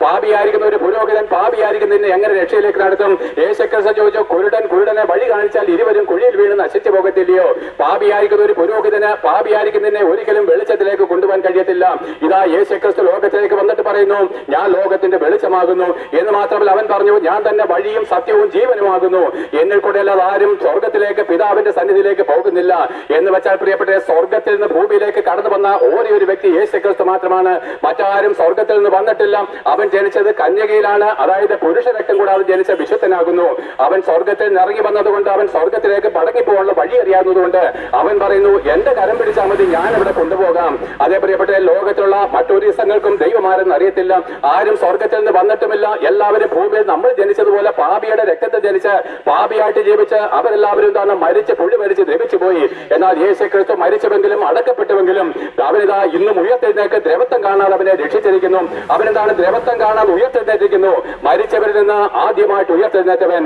പാപിയായിരിക്കുന്ന ഒരു പുരോഹിതൻ പാപിയായിരിക്കുന്നതിനെ എങ്ങനെ രക്ഷയിലേക്ക് നടത്തും? യേശുക്രിസ്തു ചോദിച്ചു, കുരുടനെ വഴി കാണിച്ചാൽ ഇരുവരും കുഴിയിൽ വീണ് നശിച്ചു പോകത്തില്ലയോ? പാപിയായിരിക്കുന്ന ഒരു പുരോഹിതന് പാപിയായിരിക്കുന്നതിനെ ഒരിക്കലും വെളിച്ചത്തിലേക്ക് കൊണ്ടുപോകാൻ കഴിയത്തില്ല. ഇതാ യേശുക്രിസ്തു ലോകത്തിലേക്ക് വന്നിട്ട് പറയുന്നു, ഞാൻ ലോകത്തിന്റെ വെളിച്ചമാകുന്നു എന്ന് മാത്രമല്ല, അവൻ പറഞ്ഞു, ഞാൻ തന്നെ വഴിയും സത്യവും ജീവനുമാകുന്നു. എന്നിൽ കൂടെ അല്ലാതെ ആരും സ്വർഗത്തിലേക്ക് പിതാവിന്റെ സന്നിധിയിലേക്ക് പോകുന്നില്ല. എന്ന് വെച്ചാൽ പ്രിയപ്പെട്ട, സ്വർഗത്തിൽ നിന്ന് ഭൂമിയിലേക്ക് കടന്നു വന്ന ഒരേ ഒരു വ്യക്തി യേശുക്രിസ്തു മാത്രമാണ്. മറ്റാരും സ്വർഗത്തിൽ നിന്ന് വന്നിട്ടില്ല. അവൻ ജനിച്ചത് കന്യകയിലാണ്, അതായത് പുരുഷ രക്തം കൂടാതെ ജനിച്ച വിശുദ്ധനാകുന്നു. അവൻ സ്വർഗത്തിൽ നിന്ന് ഇറങ്ങി വന്നതുകൊണ്ട് അവൻ സ്വർഗത്തിലേക്ക് മടങ്ങിപ്പോകാനുള്ള വഴി അറിയാവുന്നതുകൊണ്ട് അവൻ പറയുന്നു, എന്റെ കരം പിടിച്ചാൽ മതി, ഞാൻ ഇവിടെ കൊണ്ടുപോകാം. അതേ പ്രിയപ്പെട്ട, ലോകത്തുള്ള മറ്റൊരു ദിവസങ്ങൾക്കും ദൈവമാരെന്ന് അറിയത്തില്ല. ആരും സ്വർഗത്തിൽ നിന്ന് വന്നിട്ടുമില്ല. എല്ലാവരും ഭൂമിയിൽ നമ്മൾ ജനിച്ചതുപോലെ പാപിയുടെ രക്തത്തിൽ ജനിച്ച് പാപിയായിട്ട് ജീവിച്ച് അവരെല്ലാവരും എന്താണ് മരിച്ച് പുഴു മരിച്ച് ദ്രവിച്ചു പോയി. എന്നാൽ യേശുക്രിസ്തു മരിച്ചുവെങ്കിലും അടക്കപ്പെട്ടുവെങ്കിലും അവനിതാ ഇന്നും ഉയർത്തെഴുന്നേക്ക് ദ്രവത്വം കാണാതെ അവനെ രക്ഷിച്ചിരിക്കുന്നു. അവനെന്താണ് ദ്രവത്വം കാണാതെ ഉയർത്തെഴുന്നേറ്റിരിക്കുന്നു. മരിച്ചവരിൽ നിന്ന് ആദ്യമായിട്ട് ഉയർത്തെഴുന്നേറ്റവൻ.